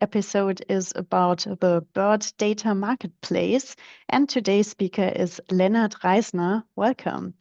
episode is about the BERD Data Marketplace, and today's speaker is Lennart Reissner. Welcome.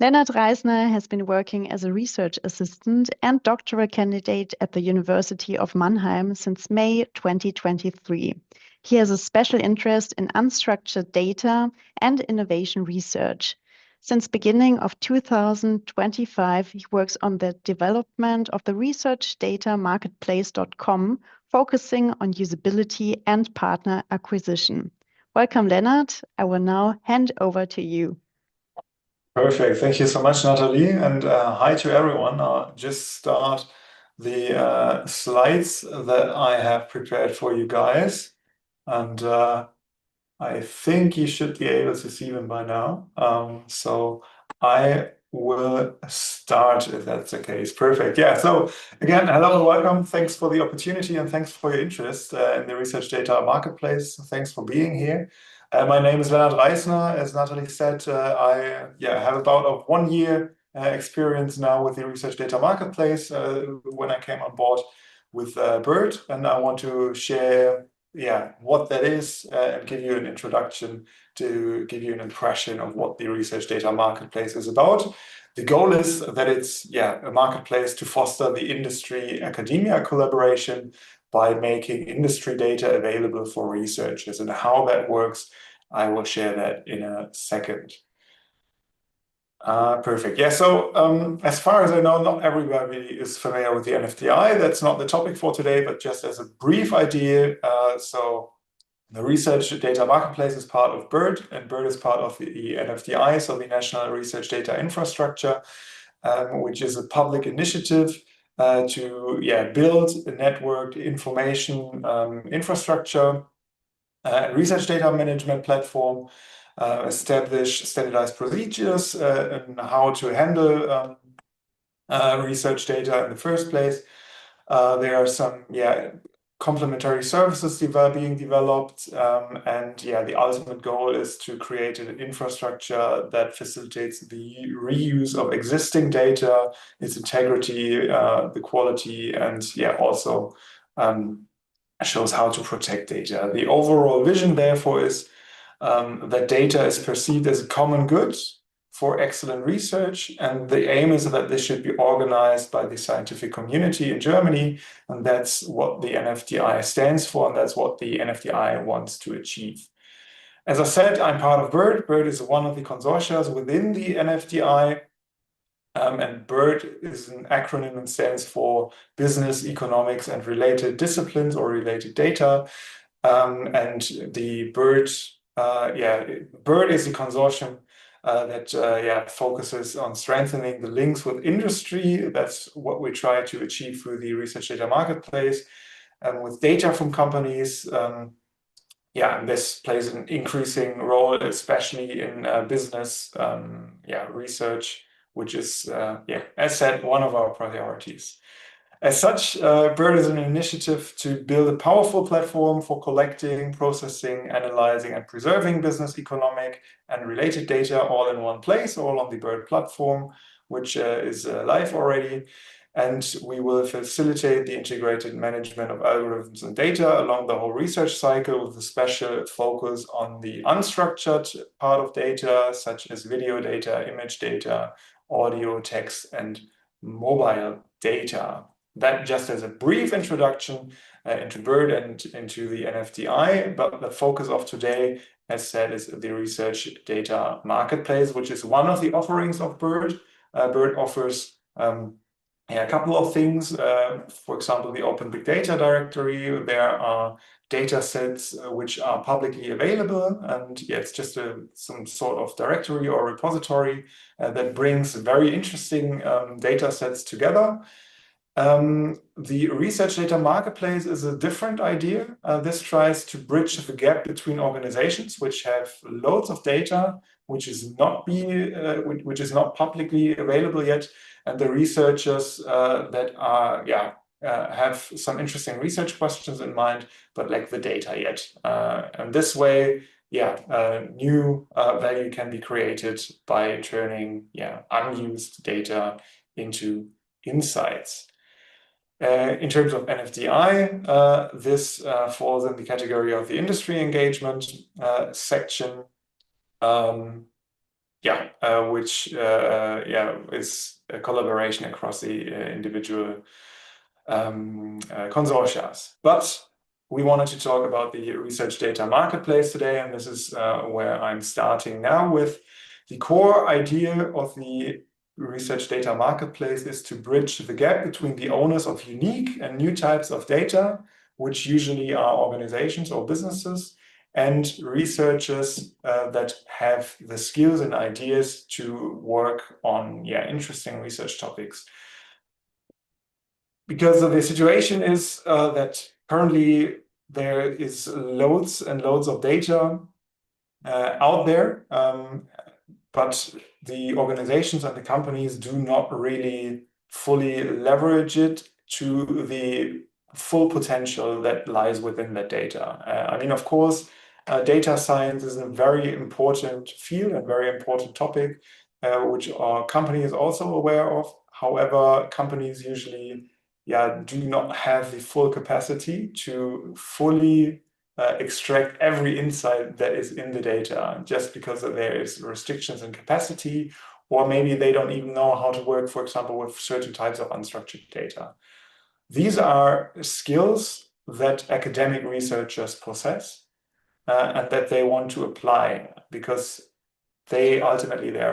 Lennart Reissner has been working as a research assistant and doctoral candidate at the University of Mannheim since May 2023. He has a special interest in unstructured data and innovation research. Since beginning of 2025, he works on the development of the research data marketplace.com, focusing on usability and partner acquisition. Welcome, Lennart. I will now hand over to you. Perfect. Thank you so much, Natalie. And hi to everyone. I'll just start the slides that I have prepared for you guys. And I think you should be able to see them by now. So I will start if that's the case. Perfect. Yeah. So again, hello and welcome. Thanks for the opportunity and thanks for your interest in the Research Data Marketplace. Thanks for being here. My name is Lennart Reissner. As Natalie said, I have about 1 year experience now with the Research Data Marketplace when I came on board with BERD, and I want to share what that is and give you an introduction to give you an impression of what the Research Data Marketplace is about. The goal is that it's a marketplace to foster the industry-academia collaboration by making industry data available for researchers, and how that works, I will share that in a second. Perfect. Yeah, so as far as I know, not everybody is familiar with the NFDI. That's not the topic for today, but just as a brief idea. So the Research Data Marketplace is part of BERD, and BERD is part of the NFDI, so the National Research Data Infrastructure, which is a public initiative to build a networked information infrastructure, research data management platform, establish standardized procedures and how to handle research data in the first place. There are some complementary services being developed, and the ultimate goal is to create an infrastructure that facilitates the reuse of existing data, its integrity, the quality, and also shows how to protect data. The overall vision, therefore, is that data is perceived as a common good for excellent research, and the aim is that this should be organized by the scientific community in Germany, and that's what the NFDI stands for, and that's what the NFDI wants to achieve. As I said, I'm part of BERD. BERD is one of the consortia within the NFDI, and BERD is an acronym and stands for Business, Economics, and Related Disciplines, or Related Data. And the BERD, BERD is a consortium that focuses on strengthening the links with industry. That's what we try to achieve through the Research Data Marketplace, with data from companies. And this plays an increasing role, especially in business research, which is, as said, one of our priorities. As such, BERD is an initiative to build a powerful platform for collecting, processing, analyzing, and preserving business, economic, and related data all in one place, all on the BERD platform, which is live already. And we will facilitate the integrated management of algorithms and data along the whole research cycle, with a special focus on the unstructured part of data, such as video data, image data, audio, text, and mobile data. That just as a brief introduction into BERD and into the NFDI, but the focus of today, as said, is the Research Data Marketplace, which is one of the offerings of BERD. BERD offers a couple of things. For example, the Open Big Data Directory. There are data sets which are publicly available, and it's just some sort of directory or repository that brings very interesting data sets together. The Research Data Marketplace is a different idea. This tries to bridge the gap between organizations which have loads of data, which is not publicly available yet, and the researchers that are have some interesting research questions in mind, but lack the data yet. And this way, new value can be created by turning unused data into insights. In terms of NFDI, this falls in the category of the industry engagement section, which is a collaboration across the individual consortia. But we wanted to talk about the research data marketplace today, and this is where I'm starting now with. The core idea of the research data marketplace is to bridge the gap between the owners of unique and new types of data, which usually are organizations or businesses, and researchers that have the skills and ideas to work on interesting research topics. Because the situation is that currently there is loads and loads of data out there, but the organizations and the companies do not really fully leverage it to the full potential that lies within that data. I mean, of course, data science is a very important field and very important topic, which our company is also aware of. However, companies usually do not have the full capacity to fully extract every insight that is in the data, just because there is restrictions in capacity, or maybe they don't even know how to work, for example, with certain types of unstructured data. These are skills that academic researchers possess and that they want to apply, because they are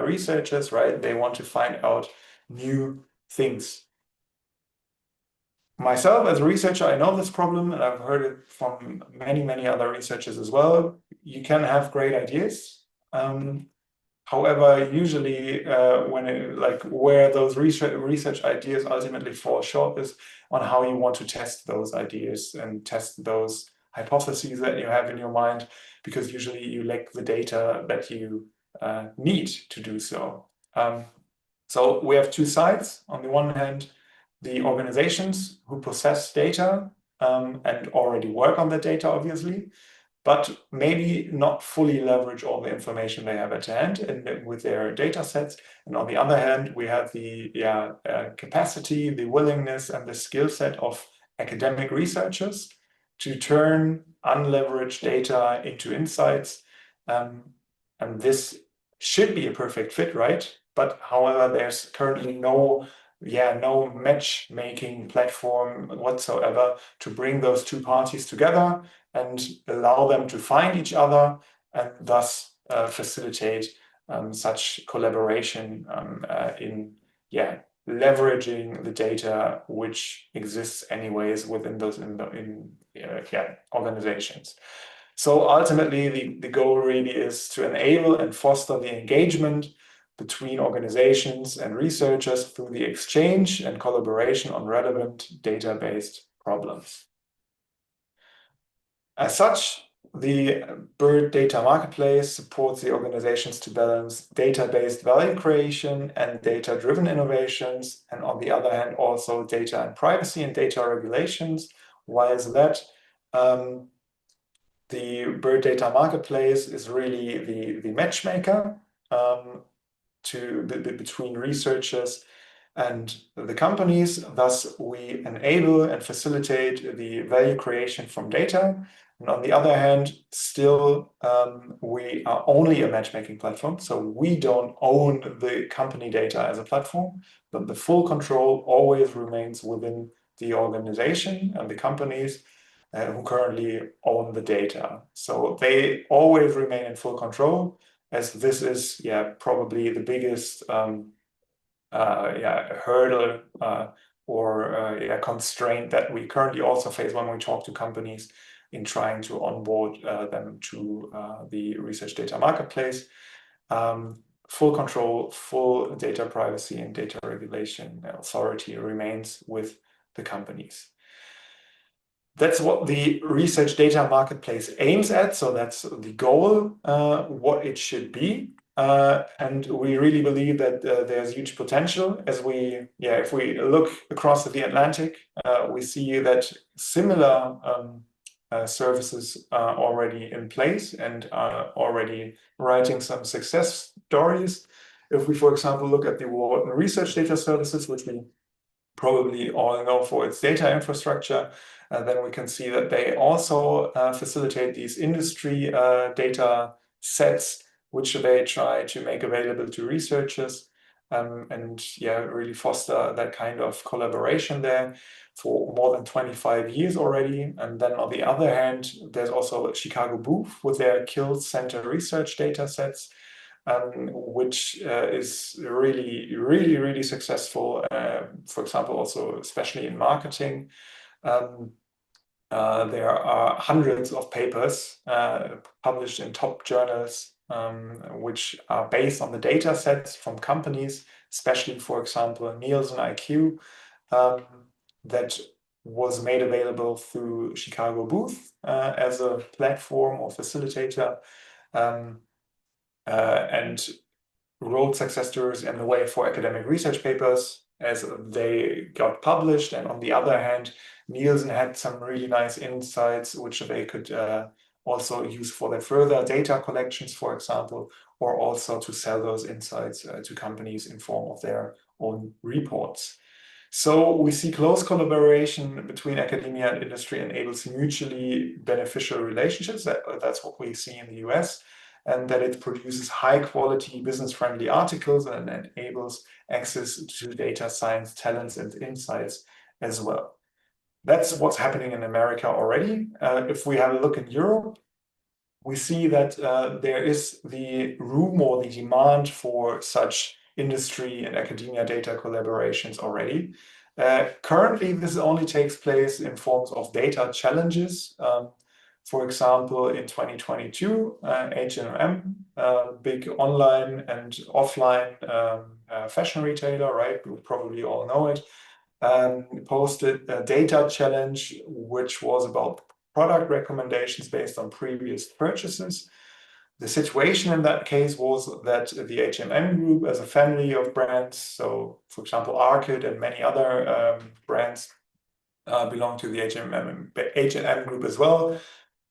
researchers, right? They want to find out new things. Myself, as a researcher, I know this problem, and I've heard it from many, many other researchers as well. You can have great ideas. However, usually where those research ideas ultimately fall short is on how you want to test those ideas and test those hypotheses that you have in your mind, because usually you lack the data that you need to do so. So we have two sides. On the one hand, the organizations who possess data and already work on that data, obviously, but maybe not fully leverage all the information they have at hand and with their data sets. And on the other hand, we have the capacity, the willingness, and the skill set of academic researchers to turn unleveraged data into insights. And this should be a perfect fit, right? But however, there's currently no matchmaking platform whatsoever to bring those two parties together and allow them to find each other, and thus facilitate such collaboration in leveraging the data which exists anyways within those organizations. So ultimately, the goal really is to enable and foster the engagement between organizations and researchers through the exchange and collaboration on relevant data-based problems. As such, the BERD Data Marketplace supports the organizations to balance data-based value creation and data-driven innovations, and on the other hand, also data and privacy and data regulations. Why is that? The BERD Data Marketplace is really the matchmaker between researchers and the companies. Thus, we enable and facilitate the value creation from data. And on the other hand, still, we are only a matchmaking platform. So we don't own the company data as a platform, but the full control always remains within the organization and the companies who currently own the data. So they always remain in full control, as this is probably the biggest hurdle or constraint that we currently also face when we talk to companies in trying to onboard them to the research data marketplace. Full control, full data privacy and data regulation authority remains with the companies. That's what the research data marketplace aims at. So that's the goal, what it should be. And we really believe that there's huge potential as if we look across the Atlantic, we see that similar services are already in place and are already writing some success stories. If we, for example, look at the Research Data Services, which we probably all know for its data infrastructure. Then we can see that they also facilitate these industry data sets, which they try to make available to researchers, and really foster that kind of collaboration there for more than 25 years already. And then on the other hand, there's also Chicago Booth with their Kill Center research data sets, which is really successful. For example, also especially in marketing. There are hundreds of papers published in top journals, which are based on the data sets from companies, especially, for example, Nielsen IQ, that was made available through Chicago Booth as a platform or facilitator, and wrote success stories in the way for academic research papers as they got published. And on the other hand, Nielsen had some really nice insights which they could also use for their further data collections, for example, or also to sell those insights to companies in form of their own reports. So we see close collaboration between academia and industry enables mutually beneficial relationships. That's what we see in the US, and that it produces high quality business-friendly articles and enables access to data science talents and insights as well. That's what's happening in America already. If we have a look in Europe, we see that there is the room or the demand for such industry and academia data collaborations already. Currently, this only takes place in forms of data challenges. For example, in 2022, H&M, big online and offline fashion retailer, right? We probably all know it, posted a data challenge, which was about product recommendations based on previous purchases. The situation in that case was that the H&M group, as a family of brands, so for example, Arcade and many other brands belong to the H&M group as well,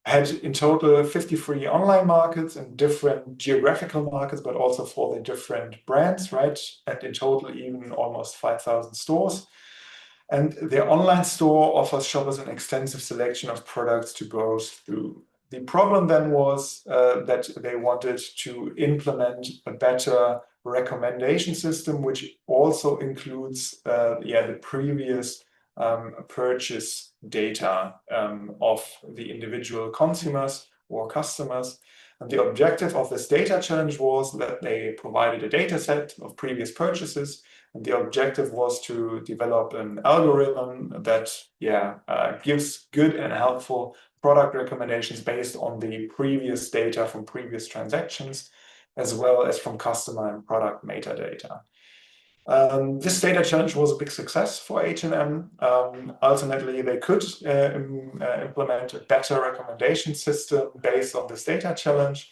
had in total 53 online markets in different geographical markets, but also for the different brands, right? And in total, even almost 5,000 stores. And their online store offers shoppers an extensive selection of products to browse through. The problem then was that they wanted to implement a better recommendation system, which also includes the previous purchase data of the individual consumers or customers. And the objective of this data challenge was that they provided a data set of previous purchases. And the objective was to develop an algorithm that gives good and helpful product recommendations based on the previous data from previous transactions, as well as from customer and product metadata. This data challenge was a big success for H&M. Ultimately, they could implement a better recommendation system based on this data challenge,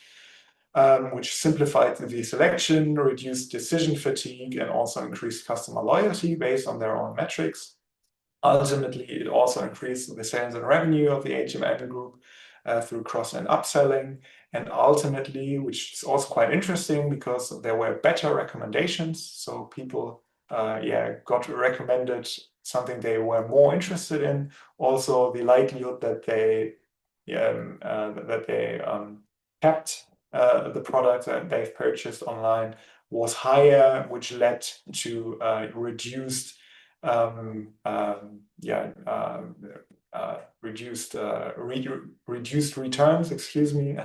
which simplified the selection, reduced decision fatigue, and also increased customer loyalty based on their own metrics. Ultimately, it also increased the sales and revenue of the H&M group through cross and upselling. And ultimately, which is also quite interesting because there were better recommendations. So people got recommended something they were more interested in. Also, the likelihood that they kept the product that they've purchased online was higher, which led to reduced returns, excuse me,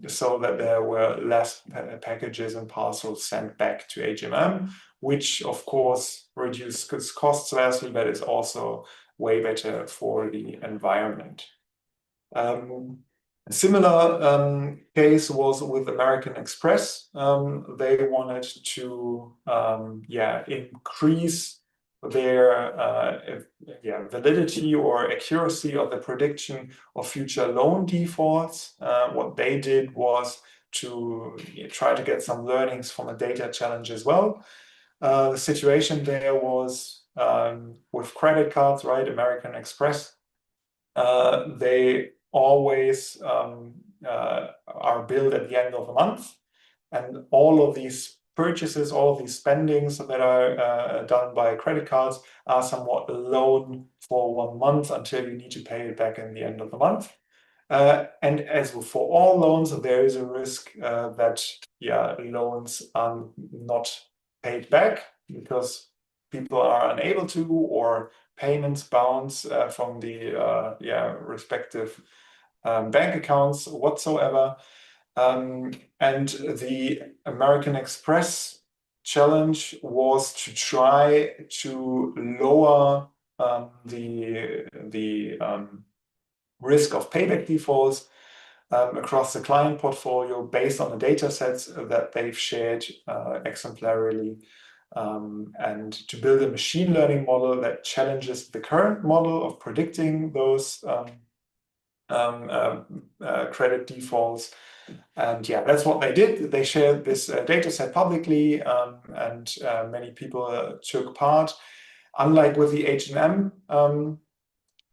so that there were less packages and parcels sent back to H&M, which of course reduces costs vastly, but is also way better for the environment. A similar case was with American Express. They wanted to increase their validity or accuracy of the prediction of future loan defaults. What they did was to try to get some learnings from a data challenge as well. The situation there was with credit cards, right? American Express, they always are billed at the end of the month, and all of these purchases, all of these spendings that are done by credit cards are somewhat a loan for 1 month until you need to pay it back in the end of the month. And as for all loans, there is a risk that loans are not paid back because people are unable to, or payments bounce from the respective bank accounts whatsoever. And the American Express challenge was to try to lower the risk of payback defaults across the client portfolio based on the data sets that they've shared exemplarily, and to build a machine learning model that challenges the current model of predicting those credit defaults. And that's what they did. They shared this data set publicly, and many people took part. Unlike with the H&M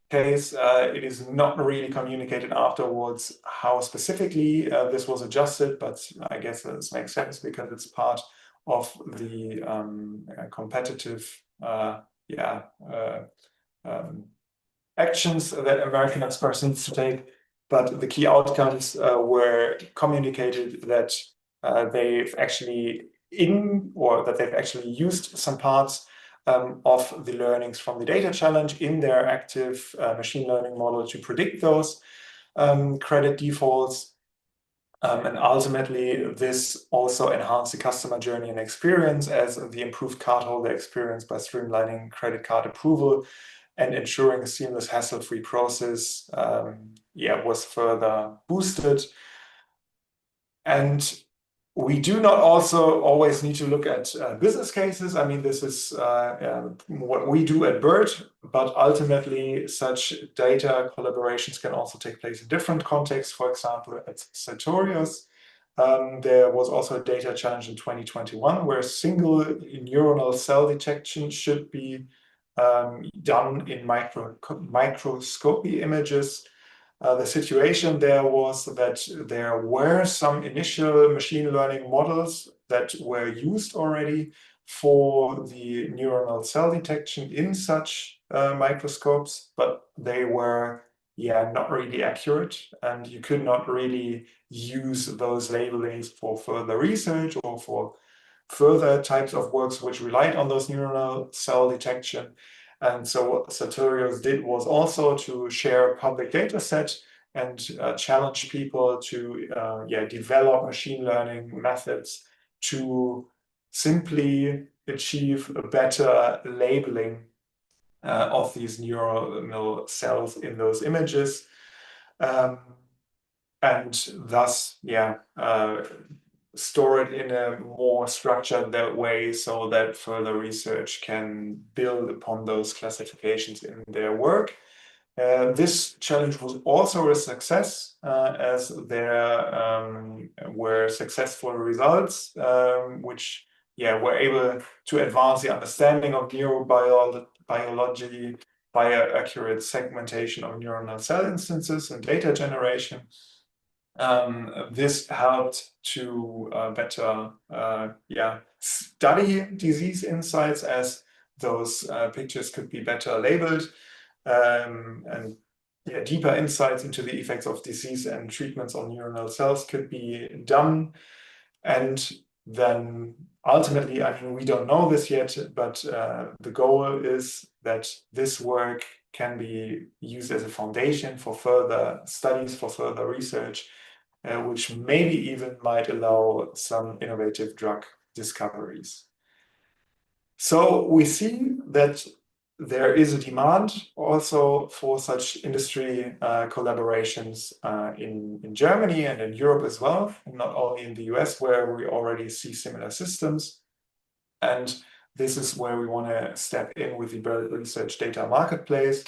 case, it is not really communicated afterwards how specifically this was adjusted, but I guess this makes sense because it's part of the competitive actions that American Express needs to take. But the key outcomes were communicated that they've actually used some parts of the learnings from the data challenge in their active machine learning model to predict those credit defaults. And ultimately, this also enhanced the customer journey and experience as the improved cardholder experience by streamlining credit card approval and ensuring a seamless, hassle-free process was further boosted. And we do not also always need to look at business cases. I mean, this is what we do at BERD, but ultimately such data collaborations can also take place in different contexts. For example, at Sartorius, there was also a data challenge in 2021 where single neuronal cell detection should be done in microscopy images. The situation there was that there were some initial machine learning models that were used already for the neuronal cell detection in such microscopes, but they were not really accurate, and you could not really use those labelings for further research or for further types of works which relied on those neuronal cell detection. And so what Sartorius did was also to share a public data set and challenge people to develop machine learning methods to simply achieve a better labeling of these neuronal cells in those images, and thus store it in a more structured way so that further research can build upon those classifications in their work. This challenge was also a success, as there were successful results which were able to advance the understanding of neurobiology by accurate segmentation of neuronal cell instances and data generation. This helped to better study disease insights, as those pictures could be better labeled, and deeper insights into the effects of disease and treatments on neuronal cells could be done. And then ultimately, I mean, we don't know this yet, but the goal is that this work can be used as a foundation for further studies, for further research, which maybe even might allow some innovative drug discoveries. So we see that there is a demand also for such industry collaborations in Germany and in Europe as well, and not only in the US, where we already see similar systems. And this is where we want to step in with the BERD Research Data Marketplace,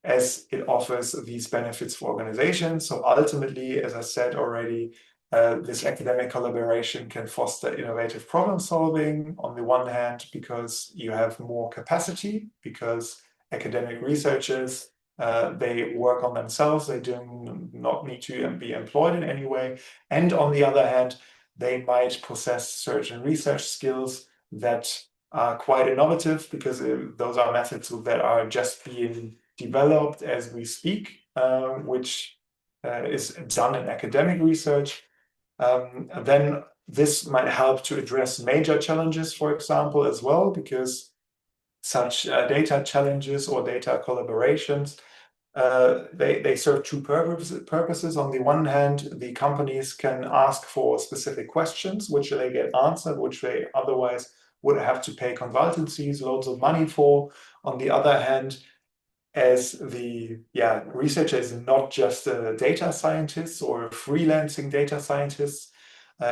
as it offers these benefits for organizations. So ultimately, as I said already, this academic collaboration can foster innovative problem solving on the one hand, because you have more capacity, because academic researchers, they work on themselves, they do not need to be employed in any way. And on the other hand, they might possess certain research skills that are quite innovative, because those are methods that are just being developed as we speak, which is done in academic research. Then this might help to address major challenges, for example, as well, because such data challenges or data collaborations, they serve two purposes. On the one hand, the companies can ask for specific questions, which they get answered, which they otherwise would have to pay consultancies loads of money for. On the other hand, as the researcher is not just a data scientist or a freelancing data scientist,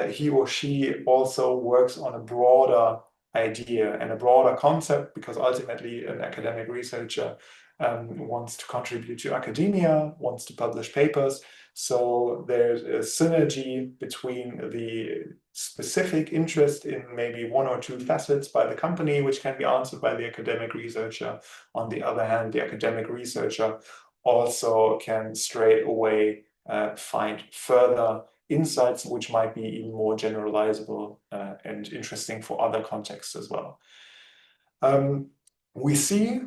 he or she also works on a broader idea and a broader concept, because ultimately an academic researcher wants to contribute to academia, wants to publish papers. So there's a synergy between the specific interest in maybe one or two facets by the company, which can be answered by the academic researcher. On the other hand, the academic researcher also can straight away find further insights, which might be even more generalizable and interesting for other contexts as well. We see,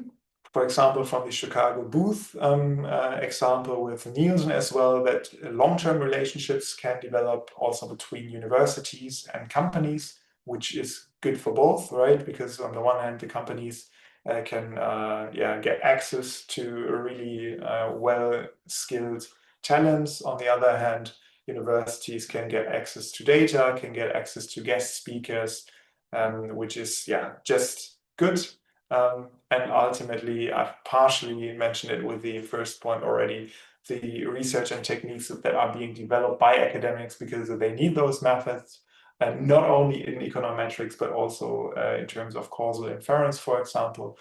for example, from the Chicago booth example with Nielsen as well, that long-term relationships can develop also between universities and companies, which is good for both, right? Because on the one hand, the companies can get access to really well-skilled talents. On the other hand, universities can get access to data, can get access to guest speakers, which is just good. And ultimately, I've partially mentioned it with the first point already, the research and techniques that are being developed by academics, because they need those methods, and not only in econometrics, but also in terms of causal inference, for example,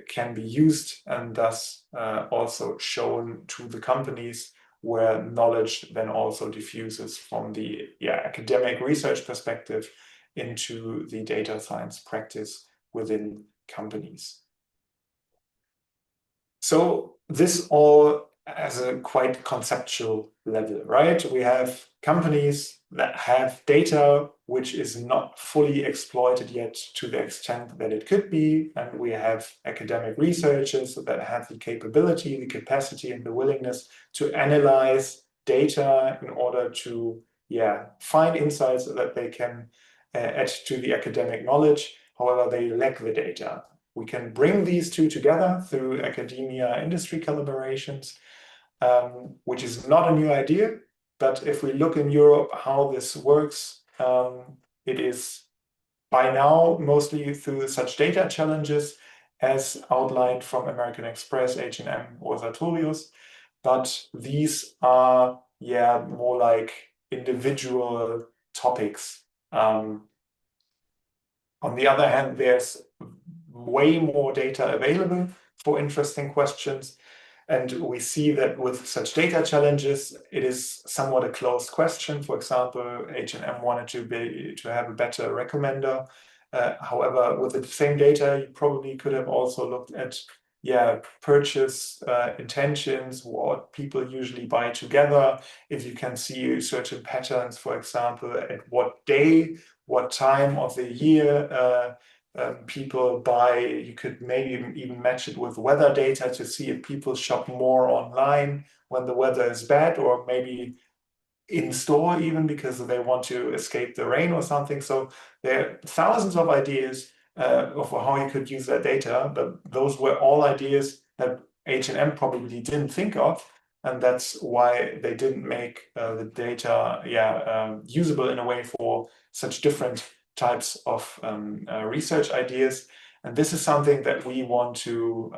can be used and thus also shown to the companies, where knowledge then also diffuses from the academic research perspective into the data science practice within companies. So this all as a quite conceptual level, right? We have companies that have data which is not fully exploited yet to the extent that it could be, and we have academic researchers that have the capability, the capacity, and the willingness to analyze data in order to find insights that they can add to the academic knowledge. However, they lack the data. We can bring these two together through academia-industry collaborations, which is not a new idea. But if we look in Europe how this works, it is by now mostly through such data challenges as outlined from American Express, H&M, or Sartorius. But these are more like individual topics. On the other hand, there's way more data available for interesting questions. And we see that with such data challenges, it is somewhat a closed question. For example, H&M wanted to have a better recommender. However, with the same data, you probably could have also looked at purchase intentions, what people usually buy together. If you can see certain patterns, for example, at what day, what time of the year people buy, you could maybe even match it with weather data to see if people shop more online when the weather is bad, or maybe in store even because they want to escape the rain or something. So there are thousands of ideas of how you could use that data, but those were all ideas that H&M probably didn't think of, and that's why they didn't make the data usable in a way for such different types of research ideas. And this is something that we want to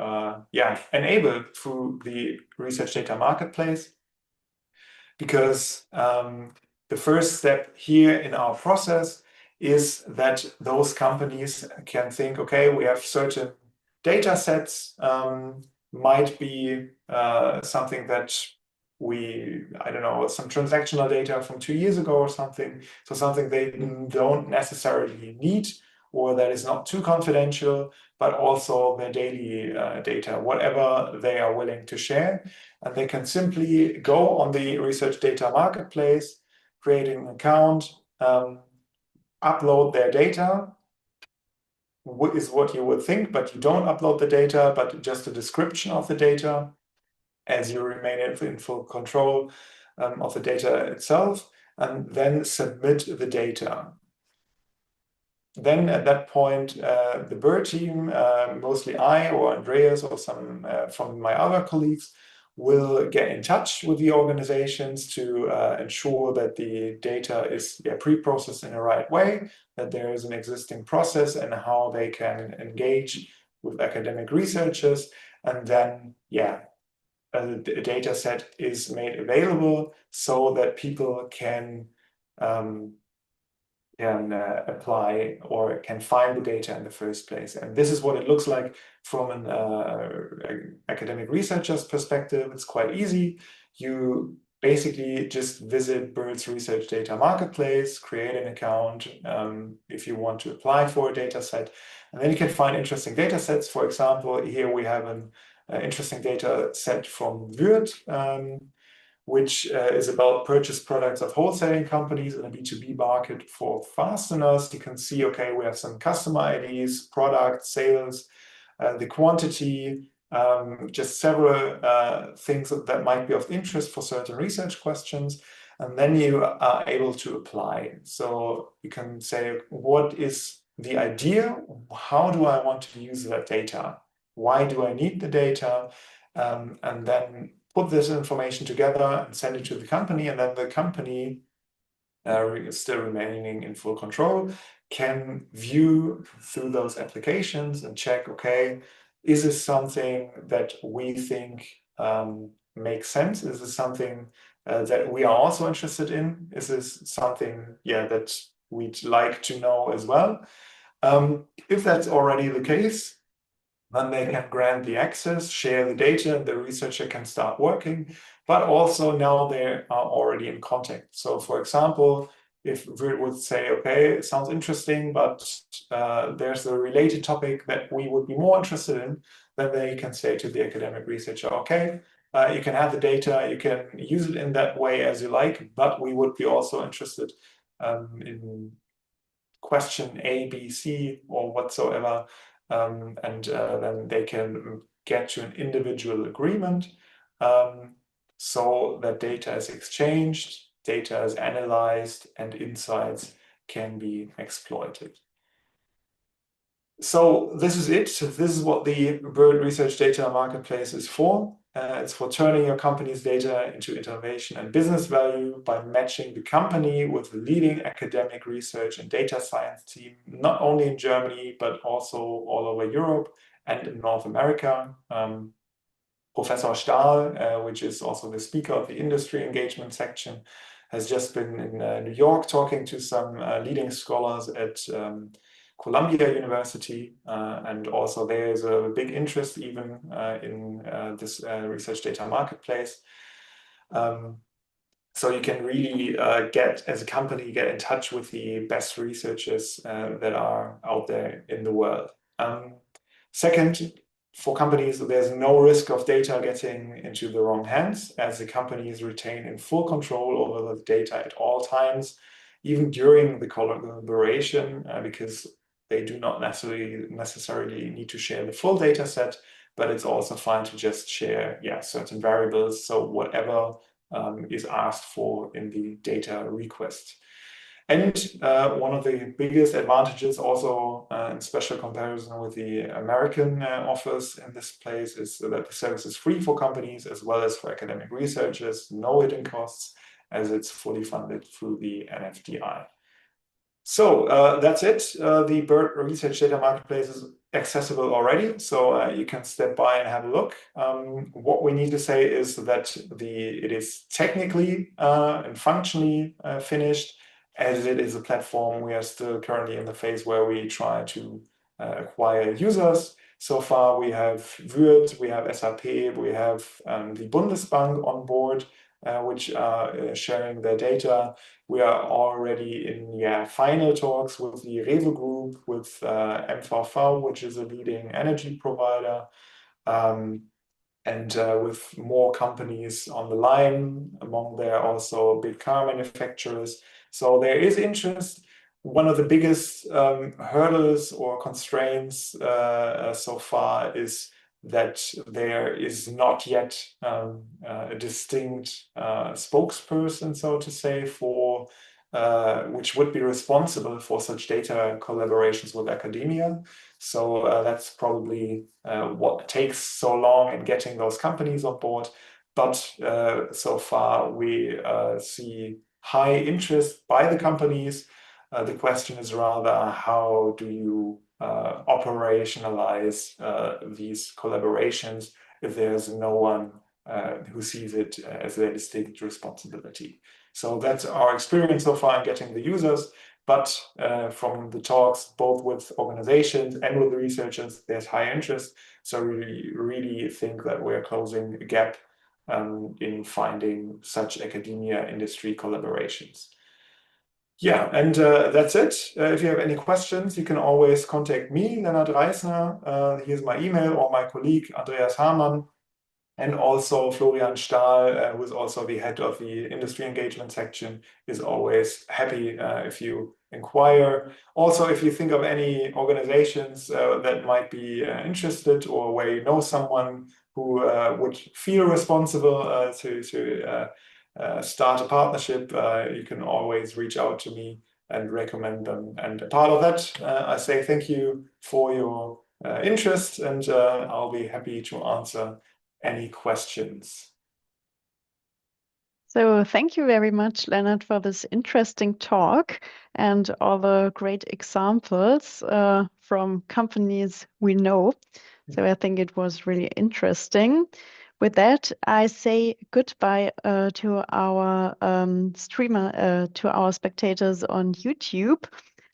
enable through the Research Data Marketplace, because the first step here in our process is that those companies can think, okay, we have certain data sets, might be something that some transactional data from 2 years ago or something. So something they don't necessarily need, or that is not too confidential, but also their daily data, whatever they are willing to share. And they can simply go on the Research Data Marketplace, create an account, upload their data, is what you would think, but you don't upload the data, but just a description of the data, as you remain in full control of the data itself, and then submit the data. Then at that point, the BERD team, mostly I or Andreas or some from my other colleagues, will get in touch with the organizations to ensure that the data is pre-processed in the right way, that there is an existing process and how they can engage with academic researchers. And then, a data set is made available so that people can apply or can find the data in the first place. And this is what it looks like from an academic researcher's perspective. It's quite easy. You basically just visit BERD's Research Data Marketplace, create an account if you want to apply for a data set, and then you can find interesting data sets. For example, here we have an interesting data set from BERD, which is about purchase products of wholesaling companies in a B2B market for fasteners. You can see, okay, we have some customer IDs, product, sales, the quantity, just several things that might be of interest for certain research questions. And then you are able to apply. So you can say, what is the idea? How do I want to use that data? Why do I need the data? And then put this information together and send it to the company, and then the company, still remaining in full control, can view through those applications and check, okay, is this something that we think makes sense? Is this something that we are also interested in? Is this something, that we'd like to know as well? If that's already the case, then they can grant the access, share the data, and the researcher can start working. But also now they are already in contact. So for example, if we would say, okay, it sounds interesting, but there's a related topic that we would be more interested in, then they can say to the academic researcher, okay, you can have the data, you can use it in that way as you like, but we would be also interested in question A, B, C, or whatsoever. And then they can get to an individual agreement, so that data is exchanged, data is analyzed, and insights can be exploited. So this is it. This is what the BERD Research Data Marketplace is for. It's for turning your company's data into innovation and business value by matching the company with the leading academic research and data science team, not only in Germany, but also all over Europe and in North America. Professor Stahl, which is also the speaker of the industry engagement section, has just been in New York talking to some leading scholars at Columbia University, and also there is a big interest even in this research data marketplace. So you can really as a company, get in touch with the best researchers that are out there in the world. Second, for companies, there's no risk of data getting into the wrong hands, as the companies retain in full control over the data at all times, even during the collaboration, because they do not necessarily need to share the full data set, but it's also fine to just share certain variables, so whatever is asked for in the data request. And one of the biggest advantages also, in special comparison with the American offers in this place, is that the service is free for companies as well as for academic researchers, no hidden costs, as it's fully funded through the NFDI. So that's it. The BERD Research Data Marketplace is accessible already, so you can step by and have a look. What we need to say is that it is technically and functionally finished. As it is a platform, we are still currently in the phase where we try to acquire users. So far, we have BERD, we have SAP, we have the Bundesbank on board, which are sharing their data. We are already in final talks with the Rewe Group, with MVV, which is a leading energy provider, and with more companies on the line. Among there also big car manufacturers. So there is interest. One of the biggest hurdles or constraints so far is that there is not yet a distinct spokesperson, so to say, for which would be responsible for such data collaborations with academia. So that's probably what takes so long in getting those companies on board. But so far we see high interest by the companies. The question is rather, how do you operationalize these collaborations if there's no one who sees it as their distinct responsibility? So that's our experience so far in getting the users. But from the talks, both with organizations and with the researchers, there's high interest. So we really think that we're closing a gap in finding such academia industry collaborations. Yeah, and that's it. If you have any questions, you can always contact me, Lennart Reissner. Here's my email, or my colleague, Andreas Hamann, and also Florian Stahl, who is also the head of the industry engagement section, is always happy if you inquire. Also, if you think of any organizations that might be interested, or where you know someone who would feel responsible to start a partnership, you can always reach out to me and recommend them. And a part of that, I say thank you for your interest, and I'll be happy to answer any questions. So thank you very much, Lennart, for this interesting talk and all the great examples from companies we know. So I think it was really interesting. With that, I say goodbye to our to our spectators on YouTube.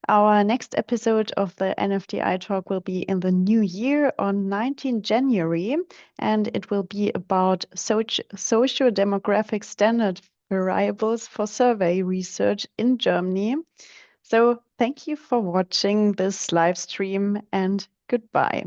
Our next episode of the NFDI talk will be in the new year on 19 January, and it will be about socio-demographic standard variables for survey research in Germany. So thank you for watching this live stream, and goodbye.